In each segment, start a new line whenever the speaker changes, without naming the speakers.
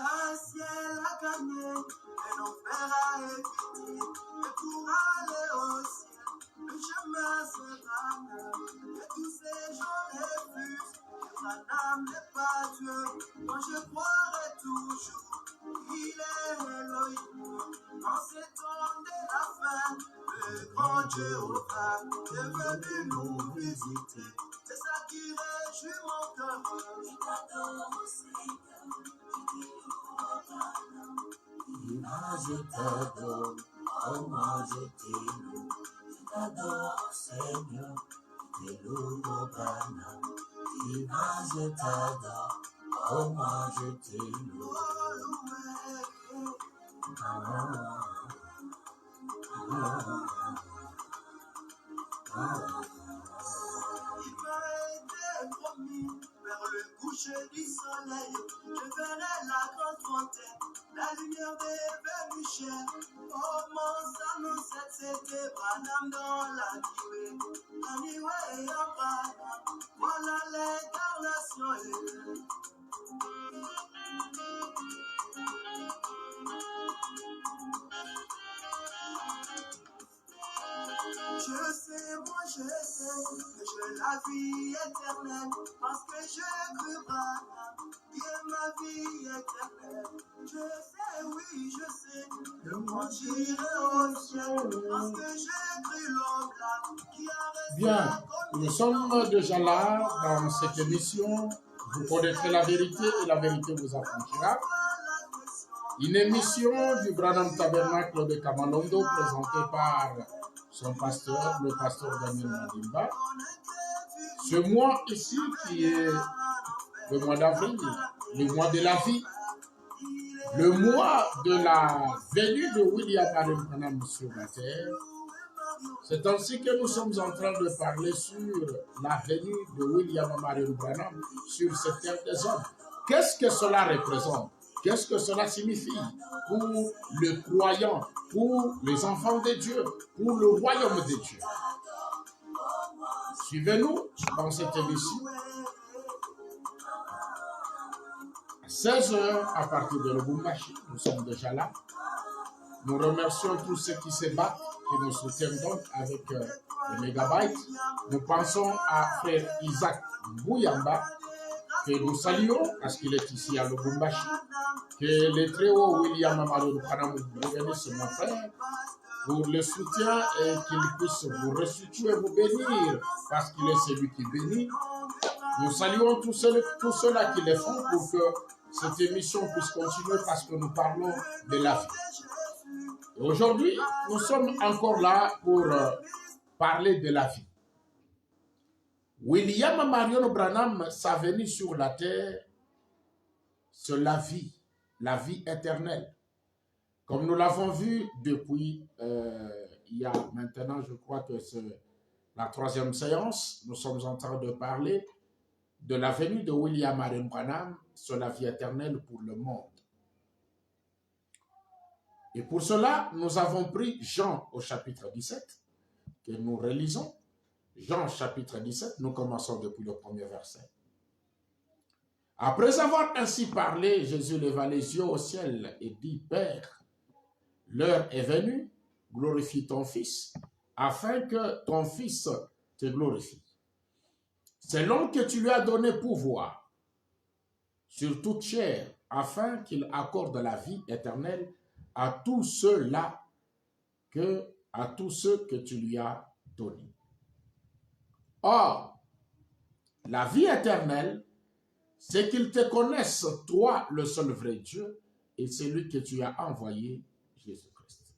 Le ciel a gagné et l'enfer a évité. Et pour aller au ciel, le chemin sera même. Et tous ces gens refusent que ma âme n'est pas Dieu. Moi je croirai toujours qu'il est Elohim. En ces temps de la fin, le grand Jéhovah est venu nous visiter. C'est ça qui réjouit mon cœur. Je t'adore, Seigneur. Je t'adore, oh moi je t'éloue, je t'adore Seigneur, je t'éloue au Ghana. Je t'adore, oh moi je t'éloue. Il m'a été promis vers le coucher du soleil, je verrai la grande fontaine, la lumière des Vénuchères. Oh mon Sanou, c'était Branham dans la nuée, Abraham, voilà l'incarnation. Je sais, moi je sais que j'ai la vie éternelle parce que j'ai cru Branham, qui est ma vie éternelle. Je sais, oui, je sais que moi j'irai au ciel parce que j'ai cru l'homme là qui a resté.
Bien, nous sommes déjà là dans cette émission. Vous connaîtrez la vérité et la vérité vous affranchira. Une émission du Branham Tabernacle de Kamalondo présentée par son pasteur, le pasteur Daniel Madimba. Ce mois ici qui est le mois d'avril, le mois de la vie, le mois de la venue de William Marion Branham sur la terre. C'est ainsi que nous sommes en train de parler sur la venue de William Marion Branham sur cette terre des hommes. Qu'est-ce que cela représente? Qu'est-ce que cela signifie pour le croyant, pour les enfants de Dieu, pour le royaume de Dieu? Suivez-nous dans cette émission. 16h à partir de Lubumbashi, nous sommes déjà là. Nous remercions tous ceux qui se battent, qui nous soutiennent donc avec les mégabytes. Nous pensons à frère Isaac Bouyamba, que nous saluons parce qu'il est ici à Lubumbashi. Que le très haut William Marion Branham vous bénisse, mon frère, pour le soutien et qu'il puisse vous restituer, vous bénir, parce qu'il est celui qui bénit. Nous saluons tous ceux-là qui le font pour que cette émission puisse continuer parce que nous parlons de la vie. Et aujourd'hui, nous sommes encore là pour parler de la vie. William Marion Branham, sa venue sur la terre, c'est la vie éternelle. Comme nous l'avons vu depuis, il y a maintenant, je crois que c'est la 3e séance, nous sommes en train de parler de la venue de William Marion Branham sur la vie éternelle pour le monde. Et pour cela, nous avons pris Jean au chapitre 17, que nous relisons. Jean chapitre 17, nous commençons depuis le 1er verset. Après avoir ainsi parlé, Jésus leva les yeux au ciel et dit, Père, l'heure est venue, glorifie ton Fils, afin que ton Fils te glorifie. Selon que tu lui as donné pouvoir sur toute chair, afin qu'il accorde la vie éternelle à tous ceux-là, à tous ceux que tu lui as donnés. Or, la vie éternelle, c'est qu'ils te connaissent, toi, le seul vrai Dieu, et celui que tu as envoyé, Jésus-Christ.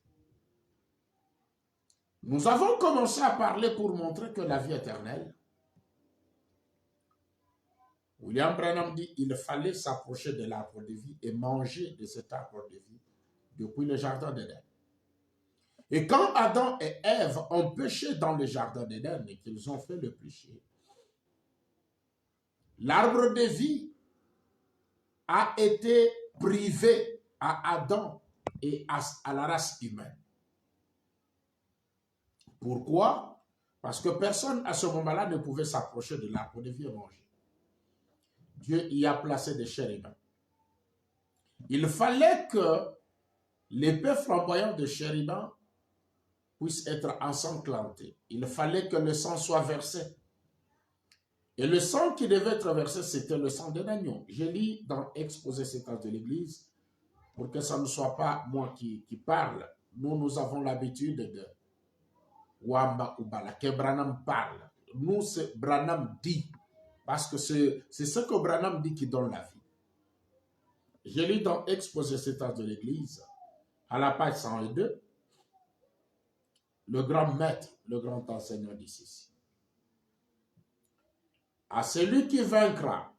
Nous avons commencé à parler pour montrer que la vie éternelle, William Branham dit, il fallait s'approcher de l'arbre de vie et manger de cet arbre de vie depuis le jardin d'Éden. Et quand Adam et Ève ont péché dans le jardin d'Éden et qu'ils ont fait le péché, l'arbre de vie a été privé à Adam et à la race humaine. Pourquoi? Parce que personne à ce moment-là ne pouvait s'approcher de l'arbre de vie et manger. Dieu y a placé des chérubins. Il fallait que l'épée flamboyante de chérubin puisse être ensanglantée. Il fallait que le sang soit versé. Et le sang qui devait être versé, c'était le sang d'un agneau. Je lis dans Exposé cet acte de l'Église, pour que ça ne soit pas moi qui parle. Nous avons l'habitude de Wamba ou Bala, que Branham parle. Nous, c'est Branham dit, parce que c'est ce que Branham dit qui donne la vie. Je lis dans Exposé cet acte de l'Église, à la page 102, le grand maître, le grand enseignant dit ceci. À celui qui vaincra,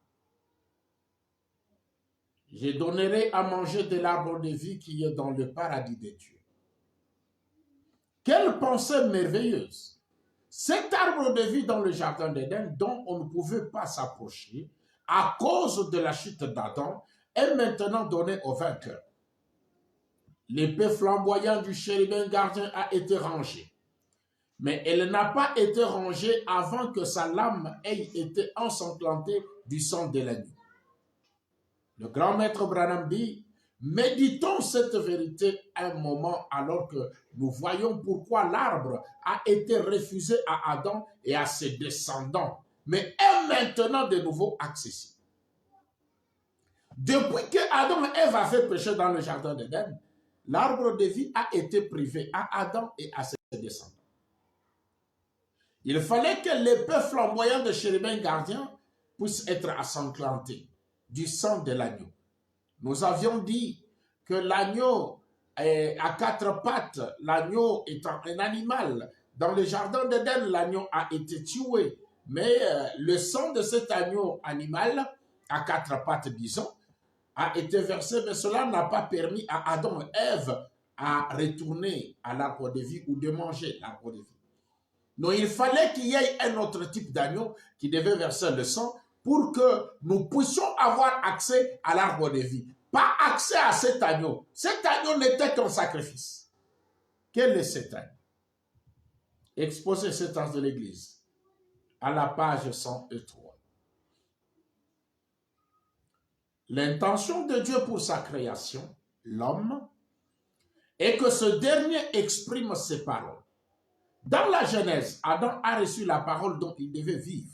je donnerai à manger de l'arbre de vie qui est dans le paradis de Dieu. Quelle pensée merveilleuse! Cet arbre de vie dans le jardin d'Éden dont on ne pouvait pas s'approcher à cause de la chute d'Adam est maintenant donné au vainqueur. L'épée flamboyante du chérubin gardien a été rangée. Mais elle n'a pas été rangée avant que sa lame ait été ensanglantée du sang de l'agneau. Le grand maître Branham dit, méditons cette vérité un moment alors que nous voyons pourquoi l'arbre a été refusé à Adam et à ses descendants, mais est maintenant de nouveau accessible. Depuis que Adam et Ève avaient péché dans le jardin d'Éden, l'arbre de vie a été privé à Adam et à ses descendants. Il fallait que l'épée flamboyante de chérubin gardien puisse être ensanglantée du sang de l'agneau. Nous avions dit que l'agneau à quatre pattes, l'agneau étant un animal, dans le jardin d'Éden, l'agneau a été tué. Mais le sang de cet agneau animal, à quatre pattes, disons, a été versé, mais cela n'a pas permis à Adam et Ève à retourner à l'arbre de vie ou de manger l'arbre de vie. Non, il fallait qu'il y ait un autre type d'agneau qui devait verser le sang pour que nous puissions avoir accès à l'arbre de vie. Pas accès à cet agneau. Cet agneau n'était qu'un sacrifice. Quel est cet agneau? Exposé cet acte de l'Église à la page 103. L'intention de Dieu pour sa création, l'homme, est que ce dernier exprime ses paroles. Dans la Genèse, Adam a reçu la parole dont il devait vivre.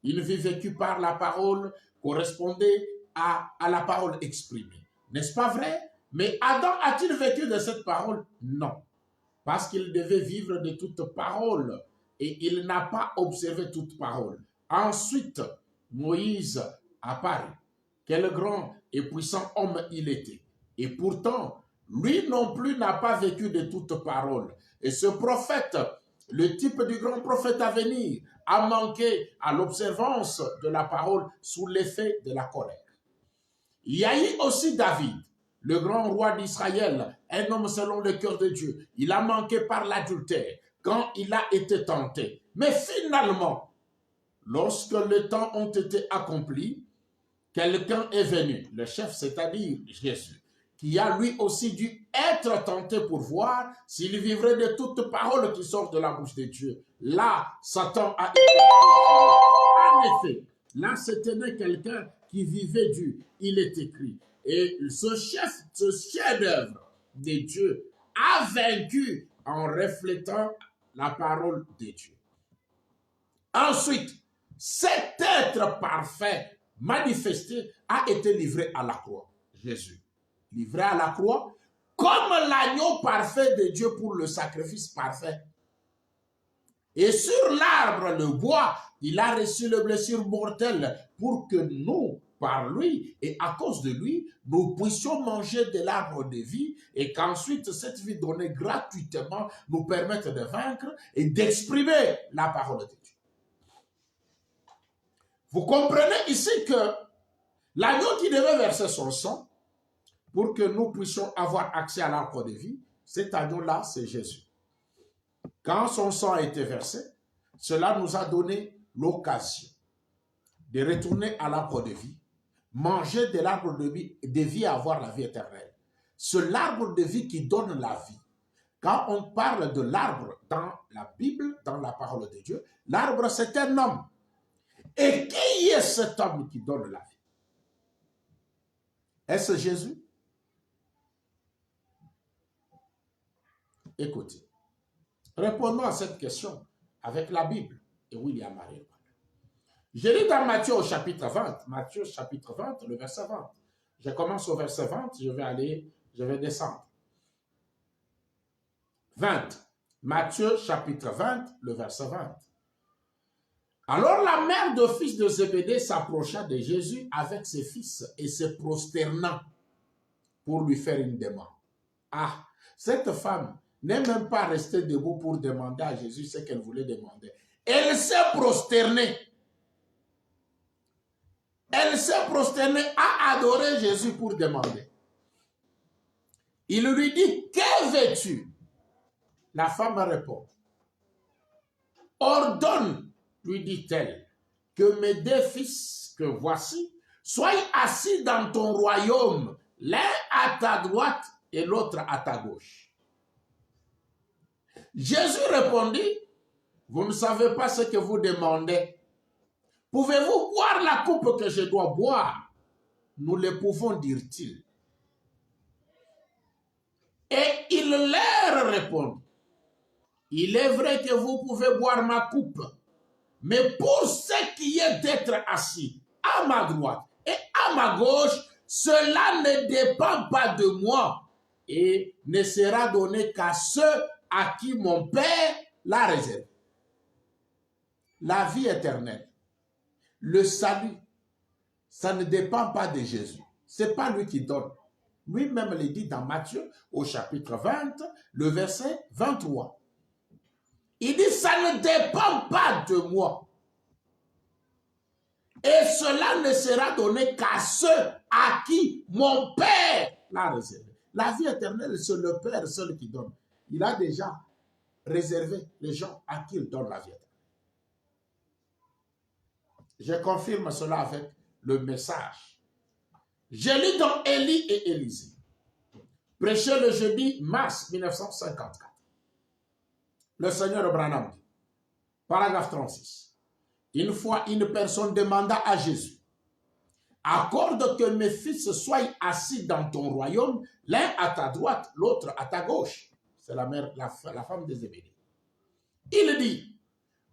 Une vie vécue par la parole correspondait à la parole exprimée. N'est-ce pas vrai? Mais Adam a-t-il vécu de cette parole? Non. Parce qu'il devait vivre de toute parole et il n'a pas observé toute parole. Ensuite, Moïse apparut. Quel grand et puissant homme il était. Et pourtant, lui non plus n'a pas vécu de toute parole. Et ce prophète, le type du grand prophète à venir, a manqué à l'observance de la parole sous l'effet de la colère. Il y a eu aussi David, le grand roi d'Israël, un homme selon le cœur de Dieu. Il a manqué par l'adultère quand il a été tenté. Mais finalement, lorsque les temps ont été accomplis, quelqu'un est venu, le chef, c'est-à-dire Jésus, qui a lui aussi dû être tenté pour voir s'il vivrait de toute parole qui sort de la bouche de Dieu. Là, Satan a été défié. En effet, là, c'était quelqu'un qui vivait du il est écrit. Et ce chef-d'œuvre de Dieu a vaincu en reflétant la parole de Dieu. Ensuite, cet être parfait manifesté a été livré à la croix. Jésus, livré à la croix, comme l'agneau parfait de Dieu pour le sacrifice parfait. Et sur l'arbre, le bois, il a reçu les blessures mortelles pour que nous, par lui et à cause de lui, nous puissions manger de l'arbre de vie et qu'ensuite cette vie donnée gratuitement nous permette de vaincre et d'exprimer la parole de Dieu. Vous comprenez ici que l'agneau qui devait verser son sang pour que nous puissions avoir accès à l'arbre de vie, cet agneau-là, c'est Jésus. Quand son sang a été versé, cela nous a donné l'occasion de retourner à l'arbre de vie, manger de l'arbre de vie et avoir la vie éternelle. C'est l'arbre de vie qui donne la vie. Quand on parle de l'arbre dans la Bible, dans la parole de Dieu, l'arbre c'est un homme. Et qui est cet homme qui donne la vie? Est-ce Jésus? Écoutez, répondons à cette question avec la Bible et William Marie. Je lis dans Matthieu au chapitre 20, Matthieu chapitre 20, le verset 20. Je commence au verset 20, je vais descendre. 20. Matthieu chapitre 20, le verset 20. Alors la mère de fils de Zébédée s'approcha de Jésus avec ses fils et se prosternant pour lui faire une demande. Ah, cette femme n'est même pas restée debout pour demander à Jésus ce qu'elle voulait demander. Elle s'est prosternée. Elle s'est prosternée à adorer Jésus pour demander. Il lui dit, que veux-tu? La femme répond, ordonne, lui dit-elle, que mes deux fils que voici soient assis dans ton royaume, l'un à ta droite et l'autre à ta gauche. Jésus répondit, vous ne savez pas ce que vous demandez. Pouvez-vous boire la coupe que je dois boire? Nous le pouvons, dit-il. Et il leur répond, il est vrai que vous pouvez boire ma coupe, mais pour ce qui est d'être assis à ma droite et à ma gauche, cela ne dépend pas de moi et ne sera donné qu'à ceux à qui mon Père l'a réservé. La vie éternelle, le salut, ça ne dépend pas de Jésus. Ce n'est pas lui qui donne. Lui-même le dit dans Matthieu au chapitre 20, le verset 23. Il dit, ça ne dépend pas de moi. Et cela ne sera donné qu'à ceux à qui mon Père l'a réservé. La vie éternelle, c'est le Père seul qui donne. Il a déjà réservé les gens à qui il donne la vie éternelle. Je confirme cela avec le message. Je lis dans Élie et Élisée. Prêché le jeudi mars 1954. Le Seigneur Branham dit, paragraphe 36. Une fois, une personne demanda à Jésus, accorde que mes fils soient assis dans ton royaume, l'un à ta droite, l'autre à ta gauche. C'est la femme de Zébédée. Il dit,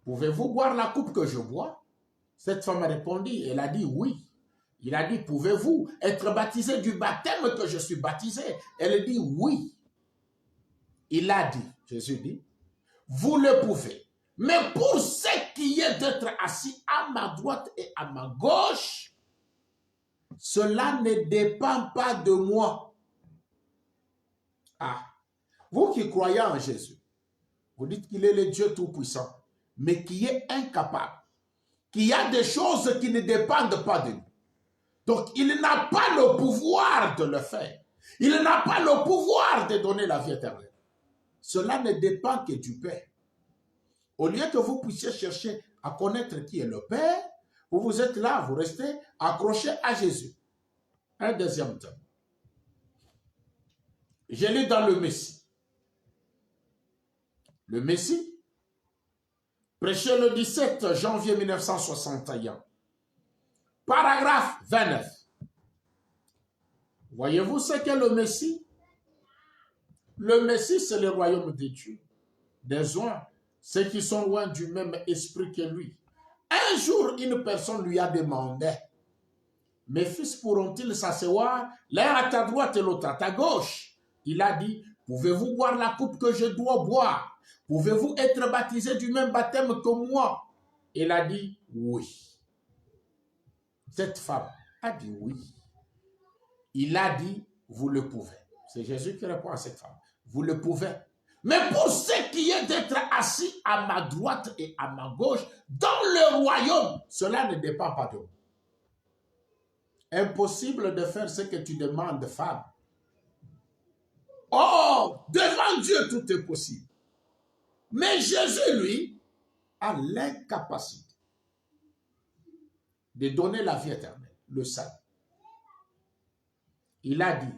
pouvez-vous boire la coupe que je bois? Cette femme répondit, elle a dit oui. Il a dit, pouvez-vous être baptisé du baptême que je suis baptisé? Elle dit oui. Il a dit, Jésus dit, vous le pouvez. Mais pour ce qui est d'être assis à ma droite et à ma gauche, cela ne dépend pas de moi. Ah, vous qui croyez en Jésus, vous dites qu'il est le Dieu Tout-Puissant, mais qui est incapable, qui a des choses qui ne dépendent pas de nous. Donc, il n'a pas le pouvoir de le faire. Il n'a pas le pouvoir de donner la vie éternelle. Cela ne dépend que du Père. Au lieu que vous puissiez chercher à connaître qui est le Père, vous êtes là, vous restez accroché à Jésus. Un deuxième temps. Je lis dans le Messie. Le Messie, prêché le 17 janvier 1961. Paragraphe 29. Voyez-vous ce qu'est le Messie? Le Messie, c'est le royaume de Dieu. Des oins, ceux qui sont loin du même esprit que lui. Un jour, une personne lui a demandé, mes fils pourront-ils s'asseoir l'un à ta droite et l'autre à ta gauche? Il a dit, pouvez-vous boire la coupe que je dois boire? Pouvez-vous être baptisé du même baptême que moi? Il a dit, oui. Cette femme a dit oui. Il a dit, vous le pouvez. C'est Jésus qui répond à cette femme. Vous le pouvez. Mais pour ce qui est d'être assis à ma droite et à ma gauche, dans le royaume, cela ne dépend pas de vous. Impossible de faire ce que tu demandes, femme. Oh, devant Dieu, tout est possible. Mais Jésus, lui, a l'incapacité de donner la vie éternelle, le salut. Il a dit,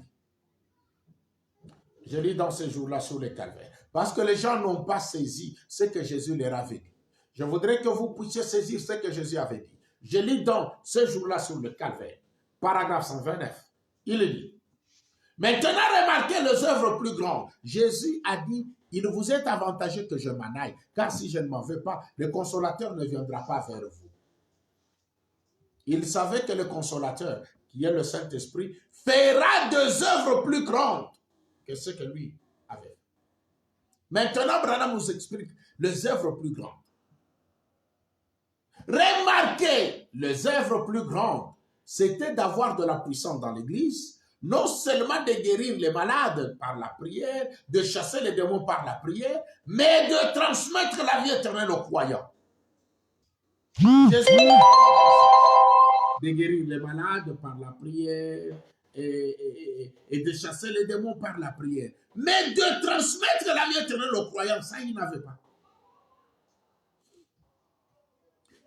Je lis dans ces jours-là sur les calvaires. Parce que les gens n'ont pas saisi ce que Jésus leur avait dit. Je voudrais que vous puissiez saisir ce que Jésus avait dit. Je lis donc ce jour-là sur le calvaire. Paragraphe 129. Il dit, maintenant remarquez les œuvres plus grandes. Jésus a dit, il vous est avantageux que je m'en aille, car si je ne m'en vais pas, le consolateur ne viendra pas vers vous. Il savait que le consolateur, qui est le Saint-Esprit, fera des œuvres plus grandes que ce que lui avait. Maintenant, Branham nous explique les œuvres plus grandes. Remarquez, les œuvres plus grandes, c'était d'avoir de la puissance dans l'Église, non seulement de guérir les malades par la prière, de chasser les démons par la prière, mais de transmettre la vie éternelle aux croyants. Jésus de guérir les malades par la prière et de chasser les démons par la prière. Mais de transmettre la vie éternelle aux croyants, ça, il n'avait pas.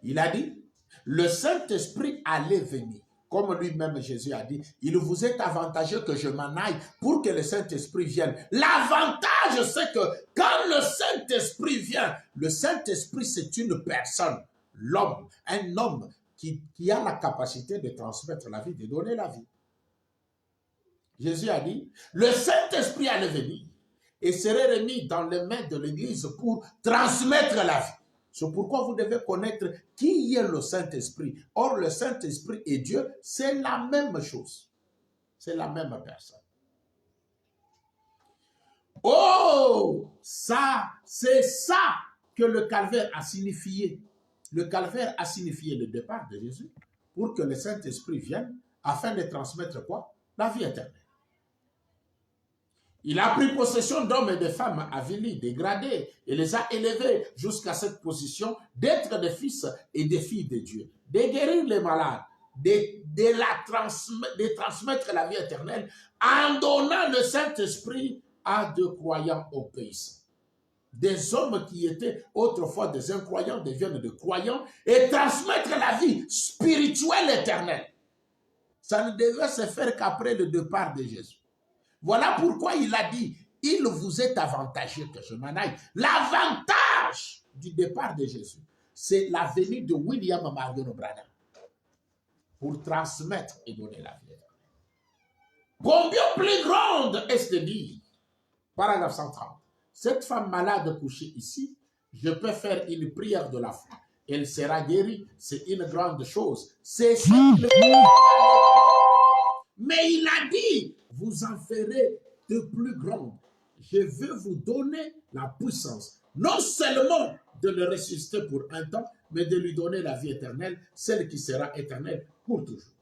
Il a dit, le Saint-Esprit allait venir. Comme lui-même Jésus a dit, il vous est avantageux que je m'en aille pour que le Saint-Esprit vienne. L'avantage, c'est que quand le Saint-Esprit vient, le Saint-Esprit, c'est une personne, l'homme, un homme qui a la capacité de transmettre la vie, de donner la vie. Jésus a dit, le Saint-Esprit allait venir et serait remis dans les mains de l'Église pour transmettre la vie. C'est pourquoi vous devez connaître qui est le Saint-Esprit. Or, le Saint-Esprit et Dieu, c'est la même chose. C'est la même personne. Oh, ça, c'est ça que le calvaire a signifié. Le calvaire a signifié le départ de Jésus pour que le Saint-Esprit vienne afin de transmettre quoi? La vie éternelle. Il a pris possession d'hommes et de femmes avilis, dégradés, et les a élevés jusqu'à cette position d'être des fils et des filles de Dieu, de guérir les malades, de transmettre la vie éternelle en donnant le Saint-Esprit à des croyants obéissants. Des hommes qui étaient autrefois des incroyants deviennent des croyants et transmettre la vie spirituelle éternelle. Ça ne devait se faire qu'après le départ de Jésus. Voilà pourquoi il a dit, il vous est avantageux que je m'en aille. L'avantage du départ de Jésus, c'est la venue de William Marion Branham pour transmettre et donner la vie. Combien plus grande est-ce de dire, paragraphe 130, cette femme malade couchée ici, je peux faire une prière de la foi. Elle sera guérie, c'est une grande chose. C'est simple. Mais il a dit, vous en ferez de plus grandes. Je veux vous donner la puissance, non seulement de le ressusciter pour un temps, mais de lui donner la vie éternelle, celle qui sera éternelle pour toujours.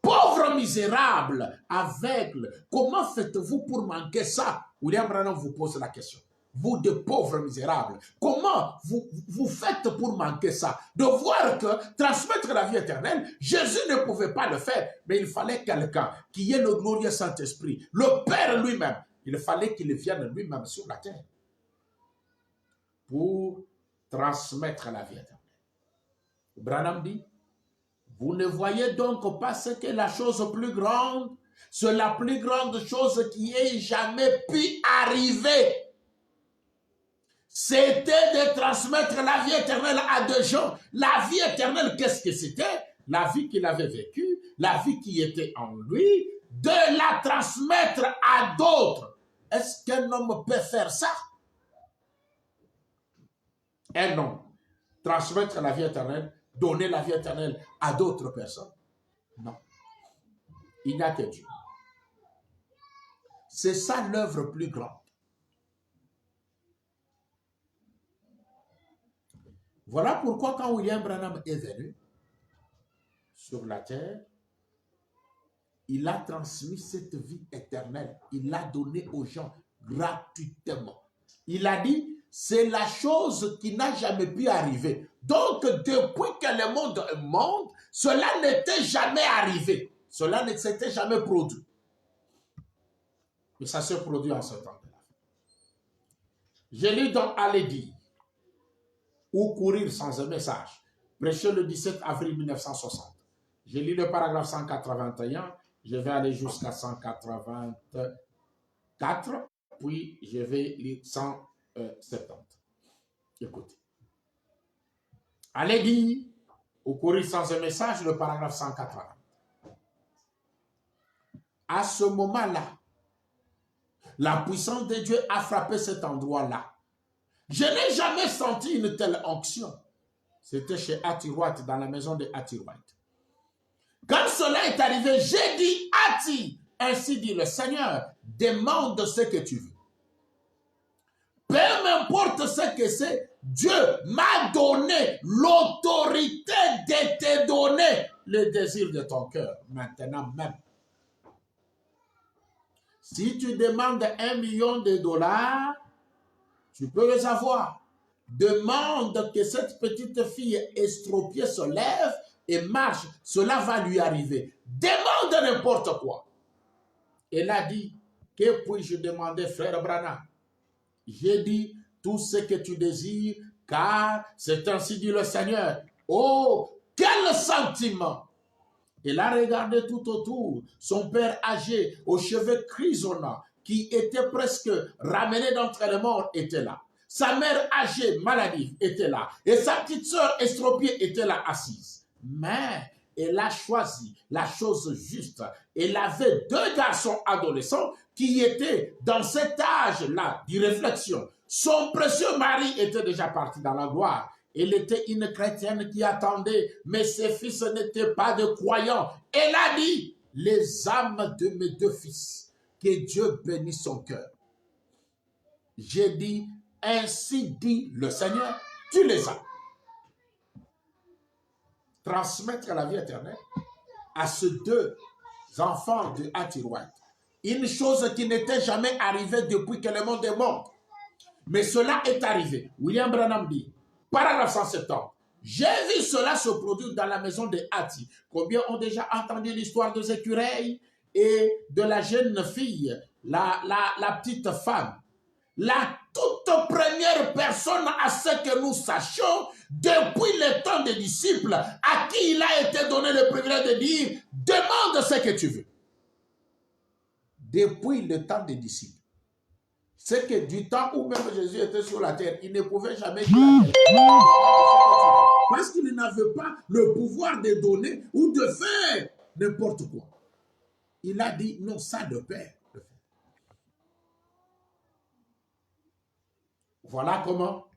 Pauvre misérable, aveugle, comment faites-vous pour manquer ça? William Branham vous pose la question. Vous de pauvres misérables, comment vous faites pour manquer ça? De voir que transmettre la vie éternelle, Jésus ne pouvait pas le faire, mais il fallait quelqu'un qui ait le glorieux Saint-Esprit, le Père lui-même. Il fallait qu'il vienne lui-même sur la terre pour transmettre la vie éternelle. Branham dit, vous ne voyez donc pas ce qu'est la chose plus grande? C'est la plus grande chose qui ait jamais pu arriver. C'était de transmettre la vie éternelle à des gens. La vie éternelle, qu'est-ce que c'était? La vie qu'il avait vécue, la vie qui était en lui, de la transmettre à d'autres. Est-ce qu'un homme peut faire ça? Un homme, transmettre la vie éternelle, donner la vie éternelle à d'autres personnes? Non. Il n'y a que Dieu. C'est ça l'œuvre plus grande. Voilà pourquoi quand William Branham est venu sur la terre, il a transmis cette vie éternelle. Il l'a donnée aux gens gratuitement. Il a dit, c'est la chose qui n'a jamais pu arriver. Donc, depuis que le monde est monde, cela n'était jamais arrivé. Cela ne s'était jamais produit. Mais ça se produit en ce temps-là. Je lis donc aller dire, ou courir sans un message. Prêché le 17 avril 1960. Je lis le paragraphe 181, je vais aller jusqu'à 180. 4, puis je vais lire 170. Écoutez. Allez dire au courrier sans un message, le paragraphe 180. À ce moment-là, la puissance de Dieu a frappé cet endroit-là. Je n'ai jamais senti une telle onction. C'était chez Atirouat, dans la maison de Atirouat. Quand cela est arrivé, j'ai dit, Ati, ainsi dit le Seigneur, demande ce que tu veux. Peu m'importe ce que c'est, Dieu m'a donné l'autorité de te donner le désir de ton cœur, maintenant même. Si tu demandes $1 million, tu peux les avoir. Demande que cette petite fille estropiée se lève et marche. Cela va lui arriver. Demande n'importe quoi. Elle a dit, que puis-je demander, frère Branham? J'ai dit, tout ce que tu désires, car c'est ainsi dit le Seigneur. Oh, quel sentiment! Elle a regardé tout autour. Son père âgé, aux cheveux grisonnants, qui était presque ramené d'entre les morts, était là. Sa mère âgée, maladive, était là. Et sa petite sœur estropiée était là, assise. Mais elle a choisi la chose juste. Elle avait 2 garçons adolescents qui étaient dans cet âge-là d'irréflexion. Son précieux mari était déjà parti dans la gloire. Elle était une chrétienne qui attendait, mais ses fils n'étaient pas de croyants. Elle a dit, les âmes de mes 2 fils, que Dieu bénisse son cœur. J'ai dit, ainsi dit le Seigneur, tu les as. Transmettre la vie éternelle à ces 2 enfants de Atirouat. Une chose qui n'était jamais arrivée depuis que le monde est mort. Mais cela est arrivé. William Branham dit, paragraphe 170. J'ai vu cela se produire dans la maison de Ati. Combien ont déjà entendu l'histoire des écureuils et de la jeune fille, la petite femme. La toute première personne à ce que nous sachions, depuis le temps des disciples, à qui il a été donné le privilège de dire, demande ce que tu veux. Depuis le temps des disciples. C'est que du temps où même Jésus était sur la terre, il ne pouvait jamais dire à quelqu'un, parce qu'il n'avait pas le pouvoir de donner ou de faire n'importe quoi. Il a dit, non, ça de Père. Voilà comment,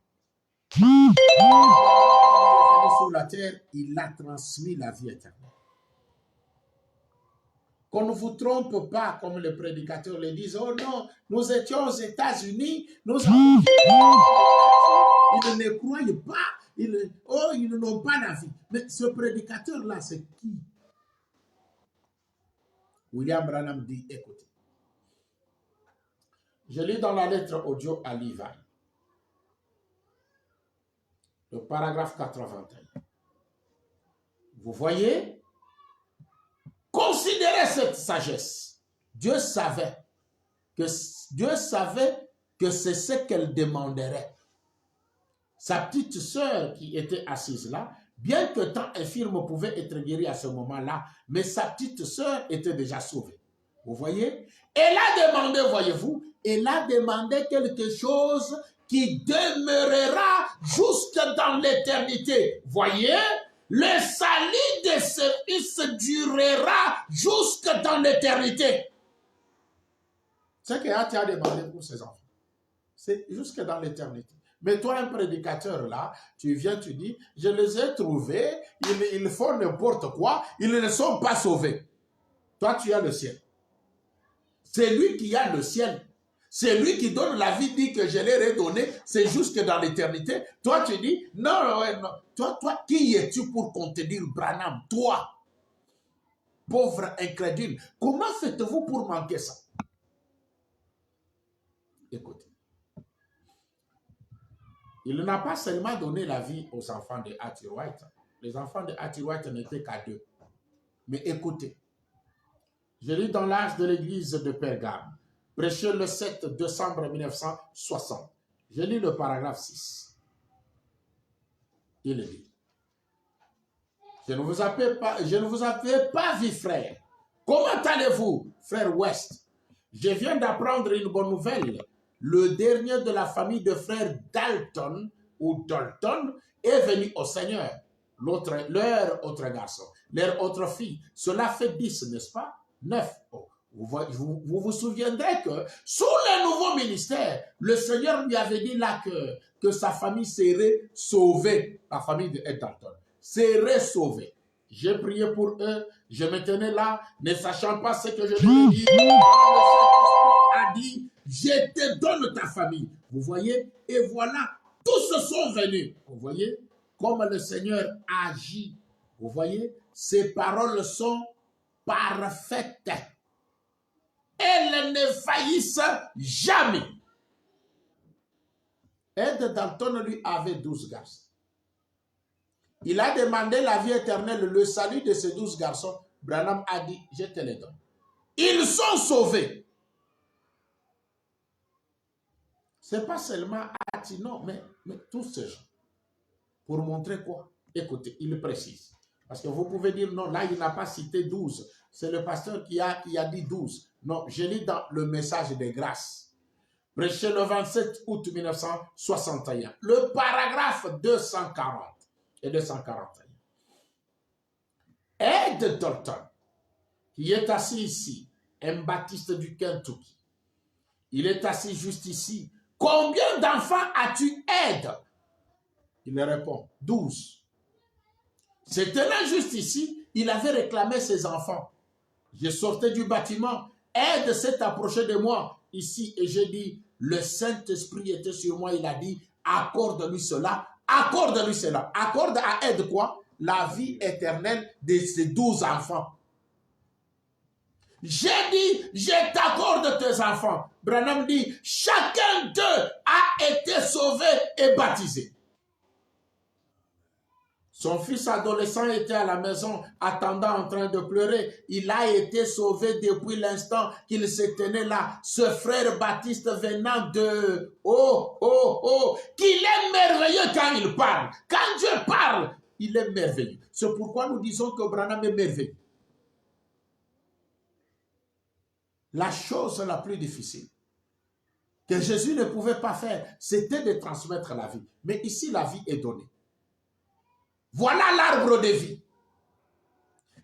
il est venu sur la terre, il a transmis la vie éternelle. Qu'on ne vous trompe pas, comme les prédicateurs le disent, oh non, nous étions aux États-Unis, nous avons... Ils ne croyaient pas, ils n'ont pas la vie. Mais ce prédicateur-là, c'est qui? William Branham dit, écoutez, je lis dans la lettre audio à Levi, le paragraphe 81. Vous voyez? Considérez cette sagesse. Dieu savait que c'est ce qu'elle demanderait. Sa petite sœur qui était assise là, bien que tant infirme pouvait être guérie à ce moment-là, mais sa petite sœur était déjà sauvée. Vous voyez? Elle a demandé, voyez-vous, elle a demandé quelque chose qui demeurera jusque dans l'éternité. Voyez? Le salut de ce fils durera jusque dans l'éternité. C'est ce que tu as demandé pour ses enfants. C'est jusque dans l'éternité. Mais toi, un prédicateur là, tu viens, tu dis, je les ai trouvés, ils font n'importe quoi, ils ne sont pas sauvés. Toi, tu as le ciel. C'est lui qui a le ciel. C'est lui qui donne la vie, dit que je l'ai redonné, c'est jusque dans l'éternité. Toi, tu dis, non, non. Toi, qui es-tu pour qu'on te dise, Branham, toi, pauvre incrédule, comment faites-vous pour manquer ça? Écoutez. Il n'a pas seulement donné la vie aux enfants de Atirouat. Les enfants de Atirouat n'étaient qu'à 2. Mais écoutez, je lis dans l'âge de l'église de Pergame, prêché le 7 décembre 1960. Je lis le paragraphe 6. Il dit, je ne vous avais pas vu, frère. Comment allez-vous, frère West? Je viens d'apprendre une bonne nouvelle. Le dernier de la famille de frères Dalton ou Dalton est venu au Seigneur. Leur autre garçon, leur autre fille. Cela fait 10, n'est-ce pas? 9. Oh. Vous souviendrez que sous le nouveau ministère, le Seigneur lui avait dit là que sa famille serait sauvée. La famille de Dalton serait sauvée. J'ai prié pour eux, je me tenais là, ne sachant pas ce que je devais dire. Le Saint-Esprit a dit, je te donne ta famille. Vous voyez? Et voilà, tous sont venus. Vous voyez? Comme le Seigneur agit. Vous voyez? Ses paroles sont parfaites. Elles ne faillissent jamais. Ed Dalton lui avait 12 garçons. Il a demandé la vie éternelle, le salut de ces 12 garçons. Branham a dit, je te les donne. Ils sont sauvés. Ce n'est pas seulement non, mais tous ces gens. Pour montrer quoi? Écoutez, il précise. Parce que vous pouvez dire, non, là, il n'a pas cité 12. C'est le pasteur qui a dit 12. Non, je lis dans le message de grâce. Prêché le 27 août 1961. Le paragraphe 240 et 241. Ed Dalton, qui est assis ici, un baptiste du Kentucky. Il est assis juste ici. Combien d'enfants as-tu, Ed? Il répond, 12. C'était là juste ici, il avait réclamé ses enfants. Je sortais du bâtiment, Ed s'est approché de moi ici et j'ai dit, le Saint-Esprit était sur moi, il a dit, accorde-lui cela, accorde-lui cela. Accorde à Ed quoi? La vie éternelle de ses 12 enfants. J'ai dit, je t'accorde tes enfants. Branham dit, chacun d'eux a été sauvé et baptisé. Son fils adolescent était à la maison, attendant en train de pleurer. Il a été sauvé depuis l'instant qu'il se tenait là. Ce frère Baptiste venant de... qu'il est merveilleux quand il parle. Quand Dieu parle, il est merveilleux. C'est pourquoi nous disons que Branham est merveilleux. La chose la plus difficile que Jésus ne pouvait pas faire, c'était de transmettre la vie. Mais ici, la vie est donnée. Voilà l'arbre de vie.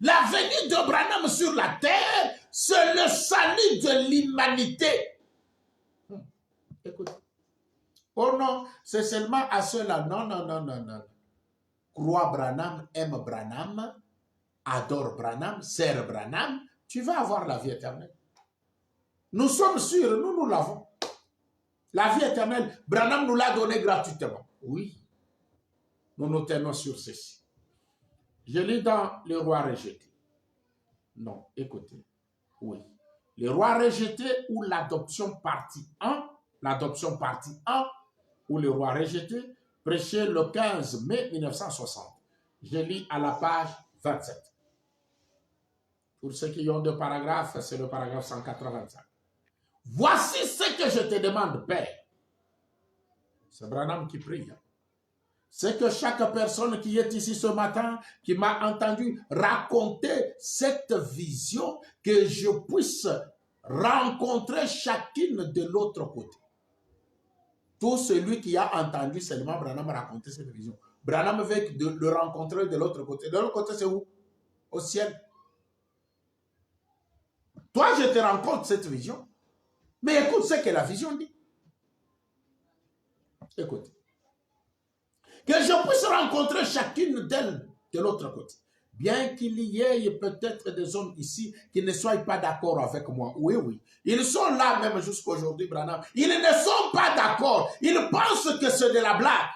La venue de Branham sur la terre, c'est le salut de l'humanité. Écoute. Oh non, c'est seulement à ceux-là. Non, non, non, non, non. Crois Branham, aime Branham, adore Branham, sert Branham, tu vas avoir la vie éternelle. Nous sommes sûrs, nous l'avons. La vie éternelle, Branham nous l'a donnée gratuitement. Oui. Nous nous tenons sur ceci. Je lis dans Le Roi rejeté. Non, écoutez. Oui. Le Roi rejeté ou l'adoption partie 1. L'adoption partie 1 ou Le Roi rejeté, prêché le 15 mai 1960. Je lis à la page 27. Pour ceux qui ont deux paragraphes, c'est le paragraphe 185. Voici ce que je te demande, Père. C'est Branham qui prie. C'est que chaque personne qui est ici ce matin, qui m'a entendu raconter cette vision, que je puisse rencontrer chacune de l'autre côté. Tout celui qui a entendu seulement Branham raconter cette vision. Branham veut le rencontrer de l'autre côté. De l'autre côté, c'est où? Au ciel. Toi, je te rencontre cette vision. Mais écoute ce que la vision dit. Écoute. Que je puisse rencontrer chacune d'elles de l'autre côté. Bien qu'il y ait peut-être des hommes ici qui ne soient pas d'accord avec moi. Oui, oui. Ils sont là même jusqu'à aujourd'hui, Branham. Ils ne sont pas d'accord. Ils pensent que c'est de la blague.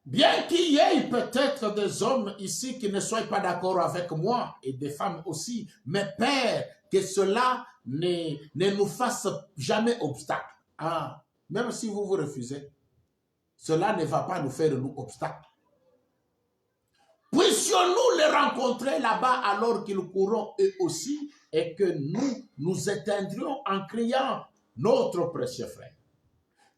Bien qu'il y ait peut-être des hommes ici qui ne soient pas d'accord avec moi, et des femmes aussi, mais Père, que cela ne nous fasse jamais obstacle. Ah, même si vous vous refusez, cela ne va pas nous faire nous obstacle. Puissions-nous les rencontrer là-bas alors qu'ils courront eux aussi, et que nous éteindrions en criant notre précieux frère.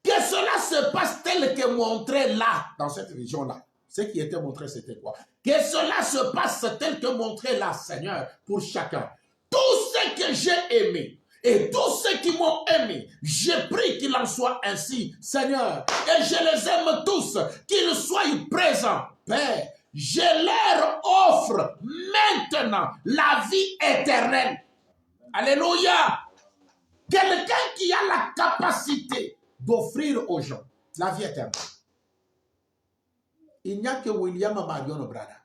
Que cela se passe tel que montré là, dans cette vision-là. Ce qui était montré, c'était quoi? Que cela se passe tel que montré là, Seigneur, pour chacun. Tous ceux que j'ai aimés et tous ceux qui m'ont aimé, j'ai pris qu'il en soit ainsi, Seigneur. Et je les aime tous, qu'ils soient présents. Père, je leur offre maintenant la vie éternelle. Alléluia. Quelqu'un qui a la capacité d'offrir aux gens la vie éternelle. Il n'y a que William Marion Branham.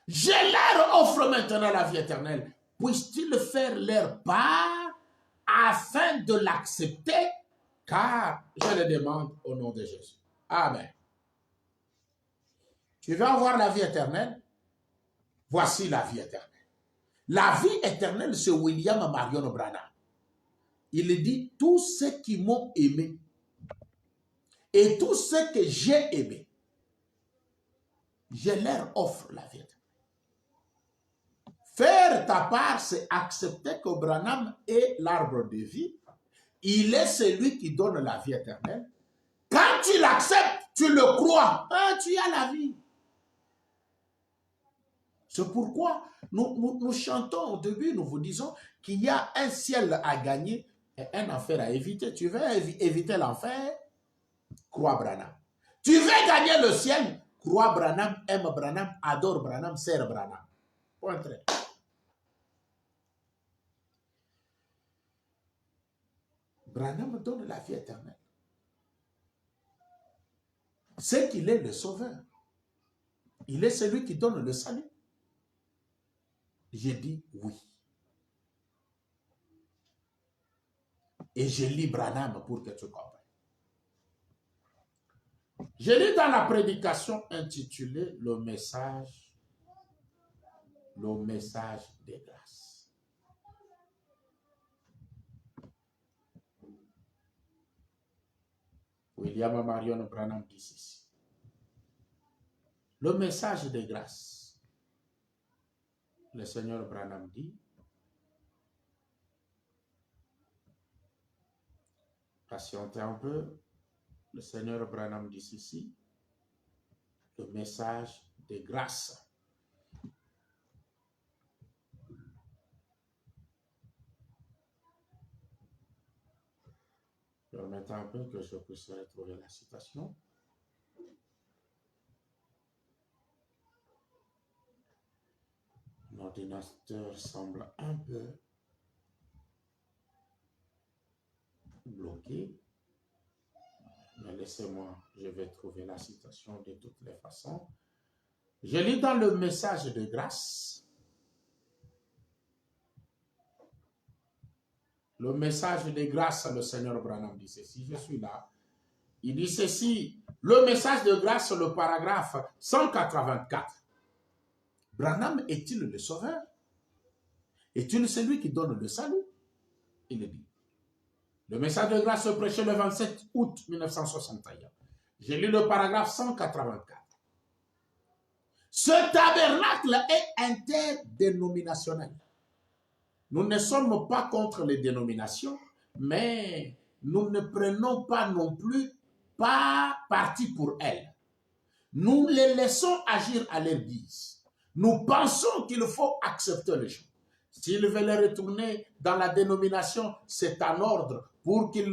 Je leur offre maintenant la vie éternelle. Puissent-ils faire leur part afin de l'accepter? Car je le demande au nom de Jésus. Amen. Tu veux avoir la vie éternelle? Voici la vie éternelle. La vie éternelle, c'est William Marion Branham. Il dit, tous ceux qui m'ont aimé et tous ceux que j'ai aimé, je leur offre la vie éternelle. Faire ta part, c'est accepter que Branham est l'arbre de vie. Il est celui qui donne la vie éternelle. Quand tu l'acceptes, tu le crois, tu as la vie. C'est pourquoi nous chantons au début, nous vous disons qu'il y a un ciel à gagner et un enfer à éviter. Tu veux éviter l'enfer? Crois Branham. Tu veux gagner le ciel? Crois Branham, aime Branham, adore Branham, sert Branham. Point très. Branham donne la vie éternelle. C'est qu'il est le sauveur. Il est celui qui donne le salut. J'ai dit oui. Et je lis Branham pour que tu comprennes. Je lis dans la prédication intitulée Le message des grâces. William Marion Branham dit ceci. Le message des grâces. Le Seigneur Branham dit, patientez un peu, le Seigneur Branham dit ceci, le message des grâces. Permettez un peu que je puisse retrouver la citation. L'ordinateur semble un peu bloqué. Mais laissez-moi, je vais trouver la citation de toutes les façons. Je lis dans le message de grâce. Le message de grâce, le Seigneur Branham dit ceci, je suis là. Il dit ceci, le message de grâce, le paragraphe 184. Branham est-il le sauveur? Est-il celui qui donne le salut? Il dit. Le message de grâce prêché le 27 août 1961. J'ai lu le paragraphe 184. Ce tabernacle est interdénominationnel. Nous ne sommes pas contre les dénominations, mais nous ne prenons pas non plus parti pour elles. Nous les laissons agir à leur guise. Nous pensons qu'il faut accepter les gens. S'ils veulent retourner dans la dénomination, c'est en ordre pourvu qu'ils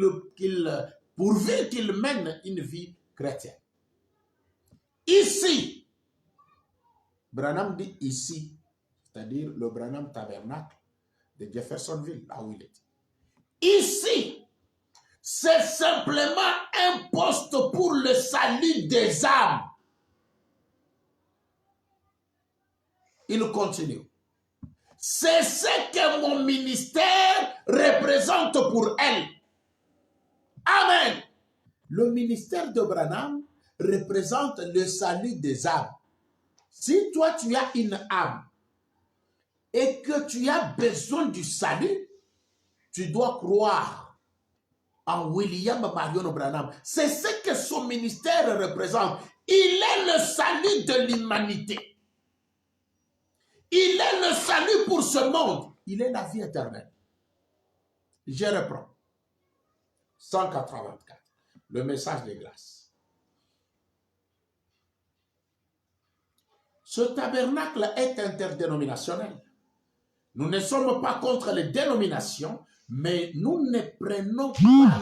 mènent une vie chrétienne. Ici, Branham dit ici, c'est-à-dire le Branham Tabernacle de Jeffersonville, là où il est. Ici, c'est simplement un poste pour le salut des âmes. Il continue. C'est ce que mon ministère représente pour elle. Amen. Le ministère de Branham représente le salut des âmes. Si toi tu as une âme et que tu as besoin du salut, tu dois croire en William Marion Branham. C'est ce que son ministère représente. Il est le salut de l'humanité. Il est le salut pour ce monde. Il est la vie éternelle. Je reprends. 184. Le message de grâce. Ce tabernacle est interdénominationnel. Nous ne sommes pas contre les dénominations, mais nous ne prenons pas.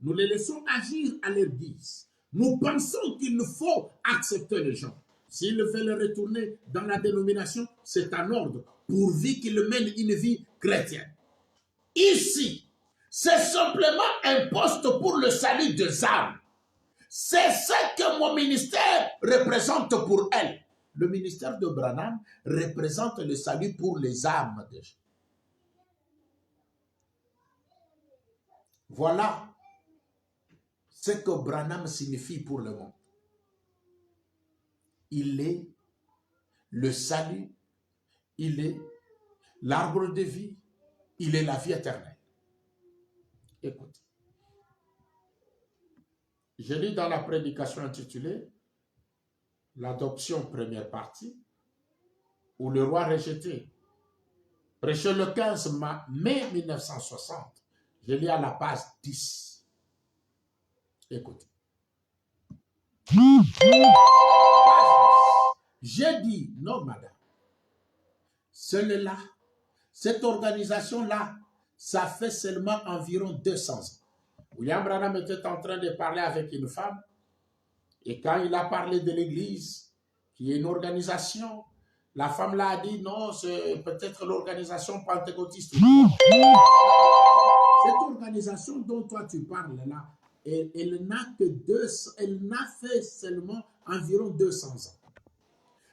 Nous les laissons agir à leur guise. Nous pensons qu'il faut accepter les gens. S'ils veulent retourner dans la dénomination, c'est un ordre, pourvu qu'ils mènent une vie chrétienne. Ici, c'est simplement un poste pour le salut des âmes. C'est ce que mon ministère représente pour elle. Le ministère de Branham représente le salut pour les âmes des gens. Voilà ce que Branham signifie pour le monde. Il est le salut, il est l'arbre de vie, il est la vie éternelle. Écoutez, je lis dans la prédication intitulée « L'adoption première partie » où le roi rejeté, prêché le 15 mai 1960. Je lis à la page 10. Écoutez. J'ai dit, non madame, celle-là, cette organisation-là, ça fait seulement environ 200 ans. William Branham était en train de parler avec une femme, et quand il a parlé de l'église, qui est une organisation, la femme l'a dit, non, c'est peut-être l'organisation pentecôtiste. Cette organisation dont toi tu parles là, elle n'a fait seulement environ 200 ans.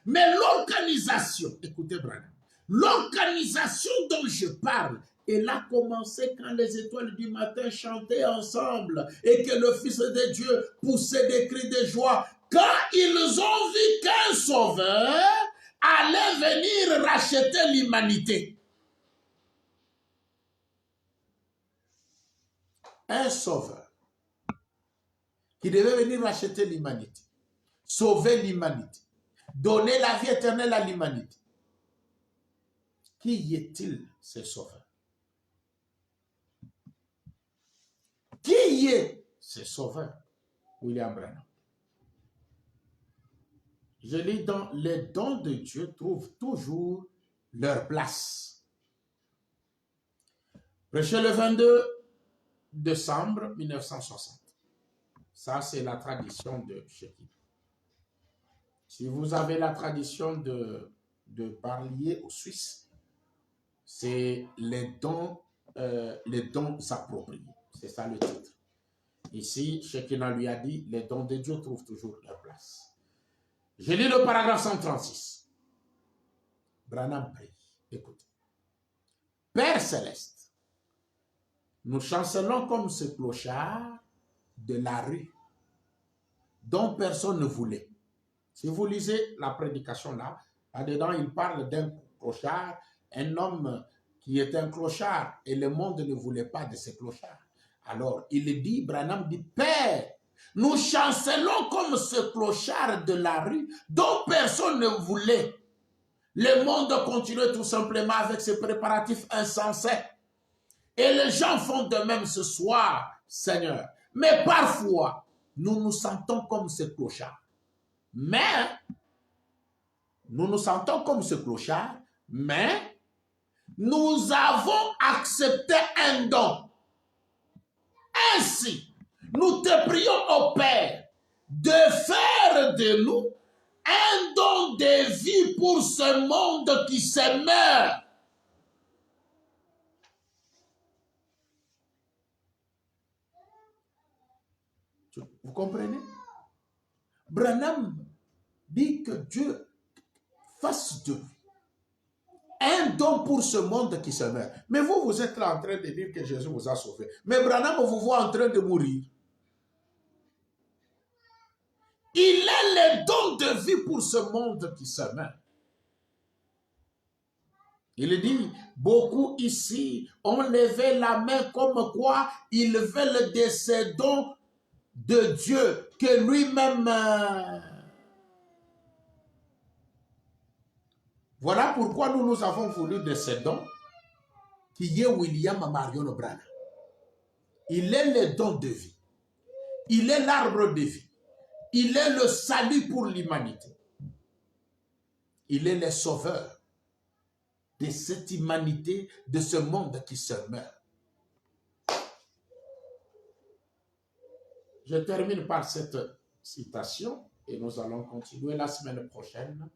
Mais l'organisation, écoutez Branham, l'organisation dont je parle, elle a commencé quand les étoiles du matin chantaient ensemble et que le Fils de Dieu poussait des cris de joie. Quand ils ont vu qu'un sauveur allait venir racheter l'humanité. Un sauveur qui devait venir racheter l'humanité, sauver l'humanité, donner la vie éternelle à l'humanité. Qui est-il, ce sauveur? Qui est ce sauveur? William Branham. Je lis dans les dons de Dieu trouvent toujours leur place. Prêché le 22 décembre 1960. Ça, c'est la tradition de Shekin. Si vous avez la tradition de Barlier au Suisse, c'est les dons appropriés. C'est ça le titre. Ici, Shekinah lui a dit, les dons de Dieu trouvent toujours leur place. Je lis le paragraphe 136. Branham prie. Écoutez. Père céleste, nous chancelons comme ce clochard de la rue dont personne ne voulait. Si vous lisez la prédication là-dedans, il parle d'un clochard, un homme qui est un clochard, et le monde ne voulait pas de ce clochard. Alors, il dit, Branham dit, Père, nous chancelons comme ce clochard de la rue dont personne ne voulait. Le monde continue tout simplement avec ses préparatifs insensés. Et les gens font de même ce soir, Seigneur. Mais parfois, nous nous sentons comme ce clochard. Mais, nous nous avons accepté un don. Ainsi, nous te prions au Père de faire de nous un don de vie pour ce monde qui se meurt. Vous comprenez? Branham dit que Dieu fasse de lui un don pour ce monde qui se meurt. Mais vous, vous êtes là en train de dire que Jésus vous a sauvé. Mais Branham vous voit en train de mourir. Il est le don de vie pour ce monde qui se meurt. Il dit, beaucoup ici ont levé la main comme quoi ils veulent de ces dons de Dieu que lui-même... Voilà pourquoi nous avons voulu de ces dons qui est William Marion Branham. Il est le don de vie. Il est l'arbre de vie. Il est le salut pour l'humanité. Il est le sauveur de cette humanité, de ce monde qui se meurt. Je termine par cette citation et nous allons continuer la semaine prochaine.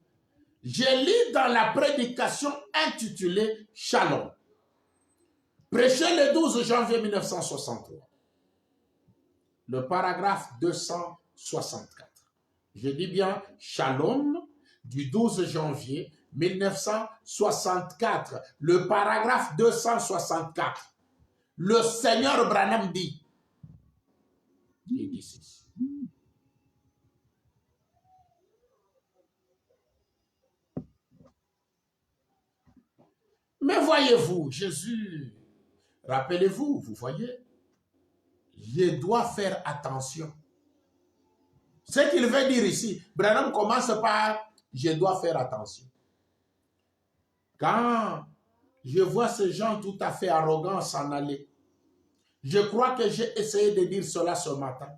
Je lis dans la prédication intitulée « Shalom ». Prêché le 12 janvier 1963. Le paragraphe 264. Je dis bien « Shalom » du 12 janvier 1964. Le paragraphe 264. Le Seigneur Branham dit, il dit ceci. Mais voyez-vous, Jésus, rappelez-vous, vous voyez, je dois faire attention. Ce qu'il veut dire ici, Branham commence par « je dois faire attention ». Quand je vois ces gens tout à fait arrogants s'en aller, je crois que j'ai essayé de dire cela ce matin.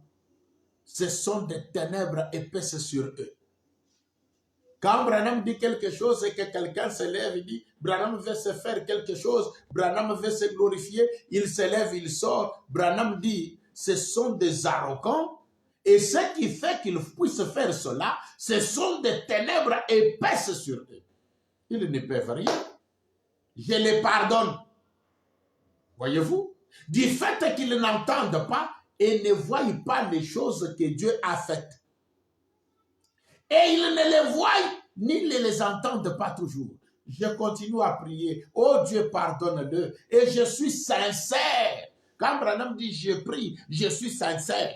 Ce sont des ténèbres épaisses sur eux. Quand Branham dit quelque chose et que quelqu'un se lève, il dit, Branham veut se faire quelque chose, Branham veut se glorifier, il se lève, il sort. Branham dit, ce sont des arrogants et ce qui fait qu'ils puissent faire cela, ce sont des ténèbres épaisses sur eux. Ils ne peuvent rien. Je les pardonne. Voyez-vous? Du fait qu'ils n'entendent pas et ne voient pas les choses que Dieu a faites. Et ils ne les voient ni ne les entendent pas toujours. Je continue à prier. Oh Dieu, pardonne-le. Et je suis sincère. Quand Branham dit je prie, je suis sincère.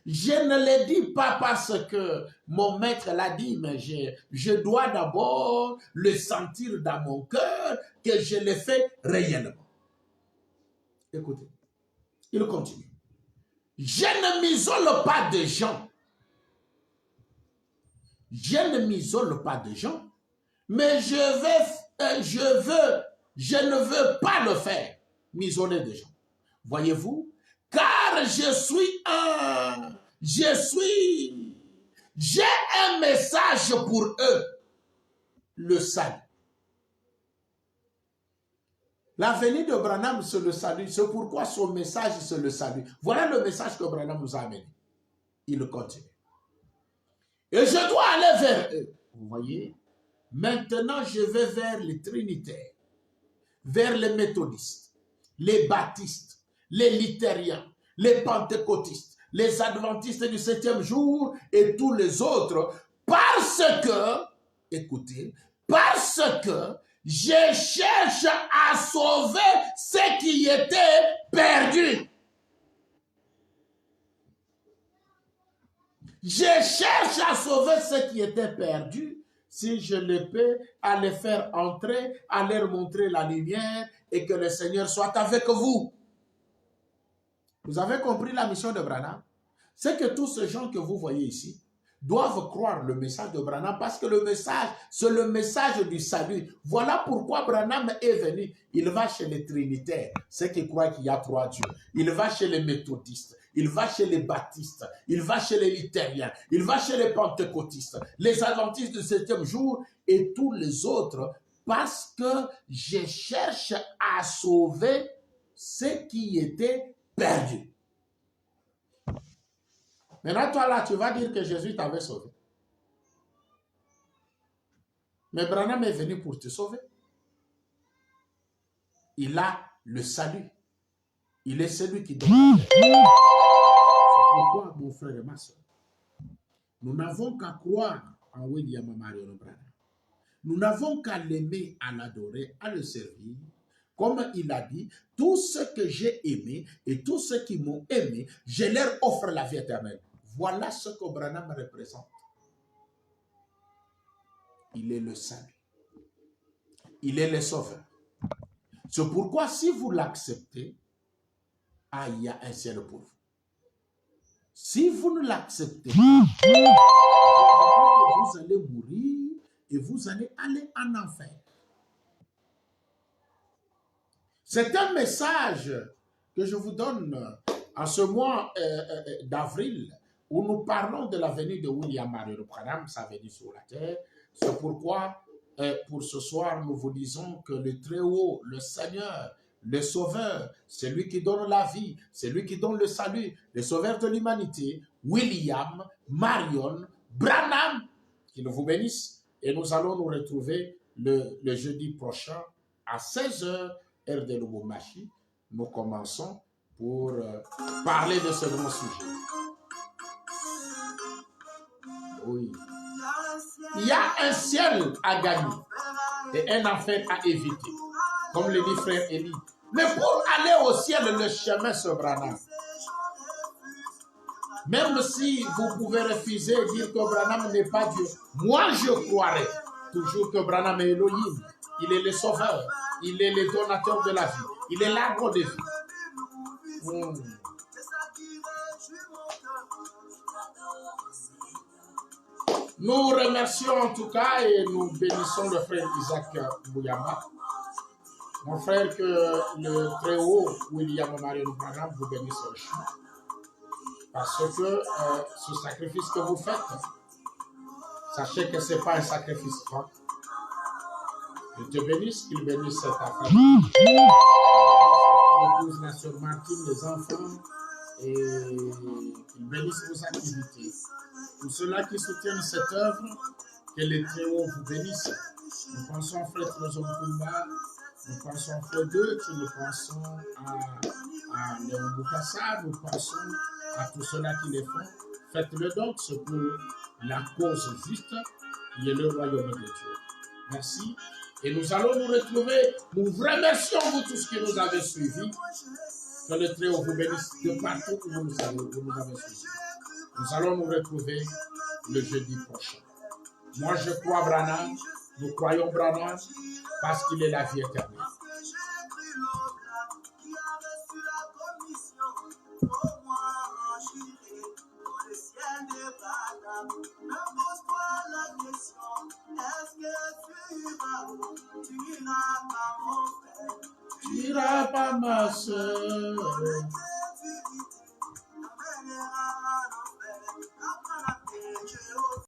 Je ne le dis pas parce que mon maître l'a dit, mais je dois d'abord le sentir dans mon cœur que je le fais réellement. Écoutez, il continue. Je ne m'isole pas de gens. Je ne m'isole pas de gens, mais je ne veux pas le faire, m'isoler de gens. Voyez-vous, car j'ai un message pour eux, le salut. La venue de Branham, c'est le salut. C'est pourquoi son message, c'est le salut. Voilà le message que Branham nous a amené. Il continue. Et je dois aller vers eux. Vous voyez? Maintenant, je vais vers les trinitaires, vers les méthodistes, les baptistes, les luthériens, les pentecôtistes, les adventistes du 7e jour et tous les autres, parce que, écoutez, parce que je cherche à sauver ce qui était perdu. Je cherche à sauver ce qui était perdu. Si je le peux, à les faire entrer, à leur montrer la lumière et que le Seigneur soit avec vous. Vous avez compris la mission de Branham? C'est que tous ces gens que vous voyez ici doivent croire le message de Branham parce que le message, c'est le message du salut. Voilà pourquoi Branham est venu. Il va chez les trinitaires, ceux qui croient qu'il y a trois dieux. Il va chez les méthodistes. Il va chez les baptistes, il va chez les luthériens, il va chez les pentecôtistes, les adventistes du 7e jour et tous les autres parce que je cherche à sauver ce qui était perdu. Maintenant, toi là, tu vas dire que Jésus t'avait sauvé. Mais Branham est venu pour te sauver. Il a le salut. Il est celui qui donne la vie. Pourquoi, mon frère et ma soeur, nous n'avons qu'à croire en William Marion Branham. Nous n'avons qu'à l'aimer, à l'adorer, à le servir. Comme il a dit, tous ceux que j'ai aimés et tous ceux qui m'ont aimé, je leur offre la vie éternelle. Voilà ce que Branham représente. Il est le salut. Il est le sauveur. C'est pourquoi si vous l'acceptez, il y a un ciel pour vous. Si vous ne l'acceptez pas, vous allez mourir et vous allez aller en enfer. C'est un message que je vous donne en ce mois d'avril où nous parlons de la venue de William Marion Branham, sa venue sur la terre. C'est pourquoi, pour ce soir, nous vous disons que le Très-Haut, le Seigneur, le Sauveur, c'est lui qui donne la vie, c'est lui qui donne le salut, le Sauveur de l'humanité, William Marion Branham, qu'il vous bénisse. Et nous allons nous retrouver le jeudi prochain à 16h, heure de Lubumbashi. Nous commençons pour parler de ce grand sujet. Oui. Il y a un ciel à gagner et un enfer à éviter, comme le dit frère Élie. Mais pour aller au ciel, le chemin se Branham. Même si vous pouvez refuser et dire que Branham n'est pas Dieu, moi je croirais toujours que Branham est Elohim. Il est le sauveur, il est le donateur de la vie, il est l'arbre de vie. Nous remercions en tout cas et nous bénissons le frère Isaac Bouyama. Mon frère, que le Très-Haut William Marion Branham vous bénisse au chemin. Parce que ce sacrifice que vous faites, sachez que ce n'est pas un sacrifice franc. Je te bénisse, qu'il bénisse cette affaire. L'épouse Nation Martine, les enfants, et qu'il bénisse vos activités. Pour ceux-là qui soutiennent cette œuvre, que les Très-Hauts vous bénissent. Nous pensons à frère Trésor Kumba, nous pensons à frère Deutsch, nous pensons à Léon Boukassa, nous pensons à tous ceux-là qui les font. Faites-le donc, c'est pour la cause juste qui est le royaume de Dieu. Merci. Et nous allons nous retrouver. Nous remercions vous tous qui nous avez suivis. Que le Très-Haut vous bénisse de partout où vous nous avez suivis. Nous allons nous retrouver le jeudi prochain. Moi, je crois Branham. Nous croyons Branham parce qu'il est la vie éternelle. Tu n'iras pas, ma soeur.